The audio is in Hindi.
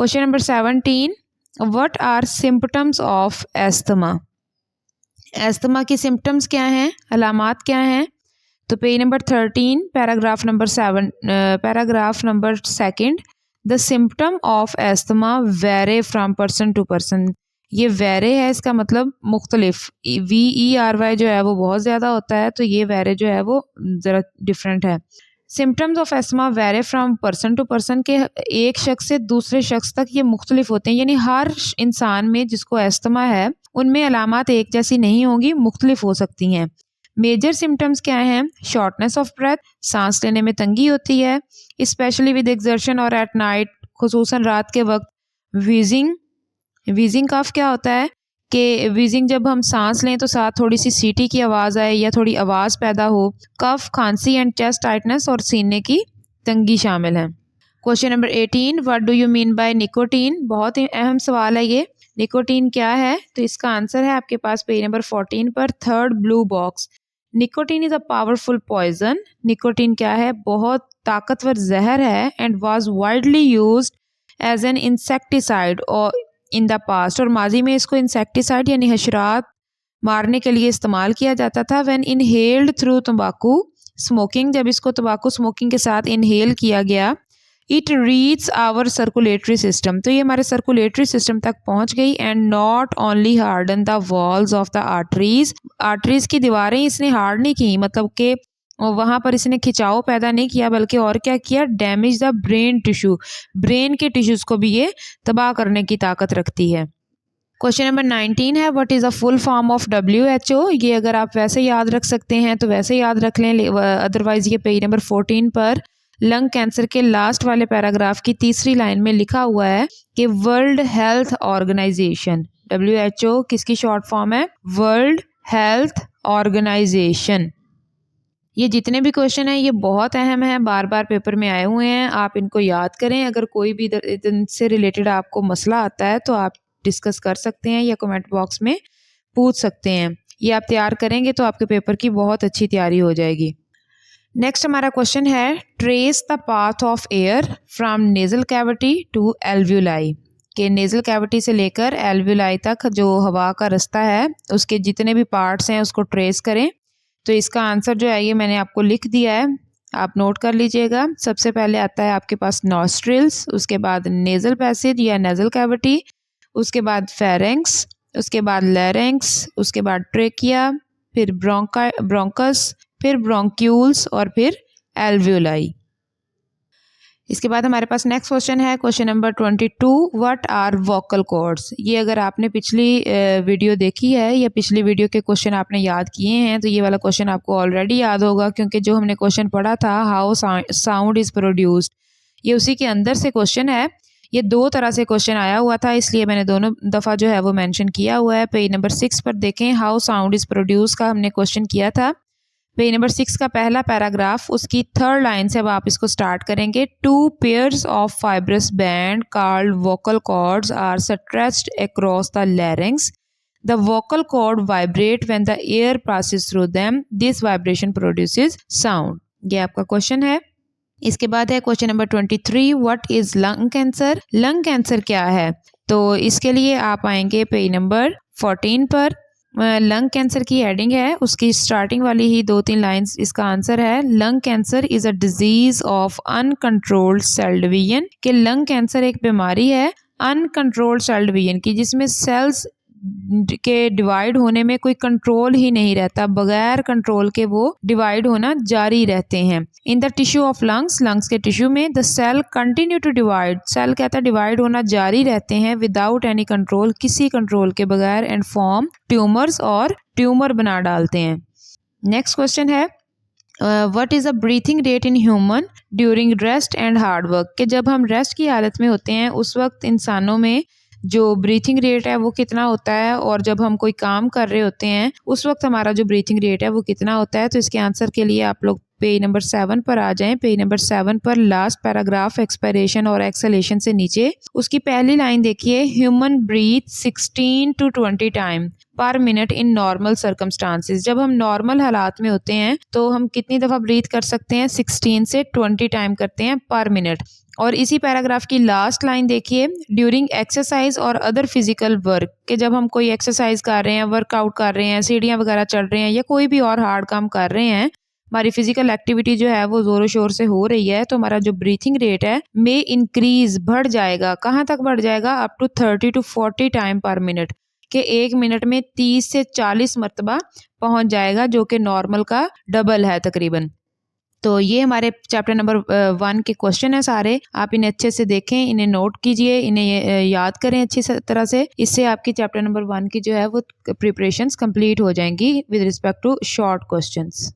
Question number 17, what are symptoms of asthma? Asthma की सिम्पटम्स क्या हैं, अलामात क्या हैं? तो page number 13 paragraph number 2, the symptom of asthma vary from person to person. ये वेरे है, इसका मतलब मुख्तलिफ, VERY जो है वो बहुत ज़्यादा होता है, तो ये वेरे जो है वो ज़रा डिफरेंट है। Symptoms of asthma vary from person to person, के एक शख्स से दूसरे शख्स तक ये मुख्तलिफ होते हैं, यानी हर इंसान में जिसको एस्थमा है उनमें अलामात एक जैसी नहीं होंगी, मुख्तलिफ हो सकती हैं। मेजर सिम्टम्स क्या हैं? शॉर्टनेस ऑफ ब्रेथ, सांस लेने में तंगी होती है, स्पेशली विद एक्सर्शन और एट नाइट, खुसूसन रात के वक्त। वीजिंग कफ क्या होता है कि वीजिंग जब हम सांस लें तो साथ थोड़ी सी सीटी की आवाज़ आए या थोड़ी आवाज़ पैदा हो। कफ, खांसी एंड चेस्ट टाइटनेस और सीने की तंगी शामिल है। Question number 18, what do you mean by nicotine? बहुत ही अहम सवाल है ये। निकोटीन क्या है? तो इसका आंसर है आपके पास पेज नंबर 14 पर, third blue box. Nicotine is a powerful poison. Nicotine क्या है? बहुत ताकतवर जहर है। And was widely used as an insecticide और इन द पास्ट, और माजी में इसको इंसेक्टिसाइड यानी हशरात मारने के लिए इस्तेमाल किया जाता था। व्हेन इनहेल्ड थ्रू तंबाकू स्मोकिंग, जब इसको तंबाकू स्मोकिंग के साथ इनहेल किया गया। It reach our circulatory system, तो ये हमारे सर्कुलेटरी सिस्टम तक पहुंच गई। And not only harden the walls of the arteries की दीवारें इसने हार्ड नहीं की, मतलब कि वहाँ पर इसने खिंचाव पैदा नहीं किया, बल्कि और क्या किया? Damage the brain tissue, brain के टिश्यूज़ को भी ये तबाह करने की ताकत रखती है। क्वेश्चन नंबर 19 है, what is a full form of WHO? ये अगर आप वैसे याद रख सकते हैं तो वैसे याद रख लें, अदरवाइज ये पेज नंबर 14 पर लंग कैंसर के लास्ट वाले पैराग्राफ की तीसरी लाइन में लिखा हुआ है कि वर्ल्ड हेल्थ ऑर्गेनाइजेशन, WHO किसकी शॉर्ट फॉर्म है? World health organisation. ये जितने भी क्वेश्चन हैं ये बहुत अहम हैं, बार बार पेपर में आए हुए हैं, आप इनको याद करें। अगर कोई भी इनसे रिलेटेड आपको मसला आता है तो आप डिस्कस कर सकते हैं या कमेंट बॉक्स में पूछ सकते हैं। ये आप तैयार करेंगे तो आपके पेपर की बहुत अच्छी तैयारी हो जाएगी। नेक्स्ट हमारा क्वेश्चन है, trace the path of air from nasal cavity to alveoli, के नेजल कैविटी से लेकर एल्व्यूलाई तक जो हवा का रास्ता है उसके जितने भी पार्ट्स हैं उसको ट्रेस करें। तो इसका आंसर जो है ये मैंने आपको लिख दिया है, आप नोट कर लीजिएगा। सबसे पहले आता है आपके पास नॉस्ट्रिल्स, उसके बाद नेजल पैसेज या नेजल कैविटी, उसके बाद फेरेंक्स, उसके बाद लैरिंक्स, उसके बाद ट्रेकिया, फिर ब्रोंकस, फिर ब्रोंक्यूल्स और फिर एल्व्यूलाई। इसके बाद हमारे पास नेक्स्ट क्वेश्चन है, question number 22, what are vocal cords? ये अगर आपने पिछली वीडियो देखी है या पिछली वीडियो के क्वेश्चन आपने याद किए हैं तो ये वाला क्वेश्चन आपको ऑलरेडी याद होगा, क्योंकि जो हमने क्वेश्चन पढ़ा था हाउ साउंड इज़ प्रोड्यूस्ड, ये उसी के अंदर से क्वेश्चन है। ये दो तरह से क्वेश्चन आया हुआ था, इसलिए मैंने दोनों दफ़ा जो है वो मेंशन किया हुआ है। पेज नंबर 6 पर देखें, हाउ साउंड इज़ प्रोड्यूस का हमने क्वेश्चन किया था। पेज नंबर 6 का पहला पैराग्राफ, उसकी थर्ड लाइन से अब आप इसको स्टार्ट करेंगे। 2 pairs of fibrous band called vocal cords are stretched across the larynx. The vocal cord vibrate when the air passes through them, this vibration produces sound. ये आपका क्वेश्चन है। इसके बाद है question number 23, what is lung cancer? Lung cancer क्या है? तो इसके लिए आप आएंगे पेज नंबर 14 पर। लंग कैंसर की हेडिंग है, उसकी स्टार्टिंग वाली ही 2-3 लाइंस इसका आंसर है। Lung cancer is a disease of uncontrolled cell division, कि लंग कैंसर एक बीमारी है अनकंट्रोल्ड सेल डिवीजन की, जिसमें सेल्स के डिवाइड होने में कोई कंट्रोल ही नहीं रहता, बगैर कंट्रोल के वो डिवाइड होना जारी रहते हैं। In the tissue of lungs, lungs के टिश्यू में, the cell continue to divide, cell कहता है डिवाइड होना जारी रहते हैं विदाउट एनी कंट्रोल, किसी कंट्रोल के बगैर, एंड फॉर्म ट्यूमर्स, और ट्यूमर बना डालते हैं। नेक्स्ट क्वेश्चन है, what is a breathing rate in human during rest and hard work, कि जब हम रेस्ट की हालत में होते हैं उस वक्त इंसानों में जो ब्रीथिंग रेट है वो कितना होता है, और जब हम कोई काम कर रहे होते हैं उस वक्त हमारा जो ब्रीथिंग रेट है वो कितना होता है। तो इसके आंसर के लिए आप लोग पेज नंबर 7 पर आ जाएं। पेज नंबर 7 पर लास्ट पैराग्राफ एक्सपायरेशन और एक्सलेशन से नीचे उसकी पहली लाइन देखिए, human breath 16 to 20 time per minute in normal circumstances. जब हम नॉर्मल हालात में होते हैं तो हम कितनी दफ़ा ब्रीथ कर सकते हैं? 16 से 20 टाइम करते हैं पर मिनट। और इसी पैराग्राफ की लास्ट लाइन देखिए, ड्यूरिंग एक्सरसाइज और अदर फिजिकल वर्क, कि जब हम कोई एक्सरसाइज कर रहे हैं, वर्कआउट कर रहे हैं, सीढ़ियाँ वगैरह चढ़ रहे हैं या कोई भी और हार्ड काम कर रहे हैं, हमारी फिजिकल एक्टिविटी जो है वो ज़ोरों शोर से हो रही है, तो हमारा जो ब्रीथिंग रेट है मे इंक्रीज, बढ़ जाएगा। कहाँ तक बढ़ जाएगा? Up to 30 to 40 time per minute, कि 1 मिनट में 30 से 40 मरतबा पहुंच जाएगा, जो कि नॉर्मल का डबल है तकरीबन। तो ये हमारे चैप्टर नंबर 1 के क्वेश्चन है सारे। आप इन्हें अच्छे से देखें, इन्हें नोट कीजिए, इन्हें याद करें अच्छी तरह से। इससे आपकी चैप्टर नंबर 1 की जो है वो प्रिपरेशंस कंप्लीट हो जाएंगी with respect to short questions.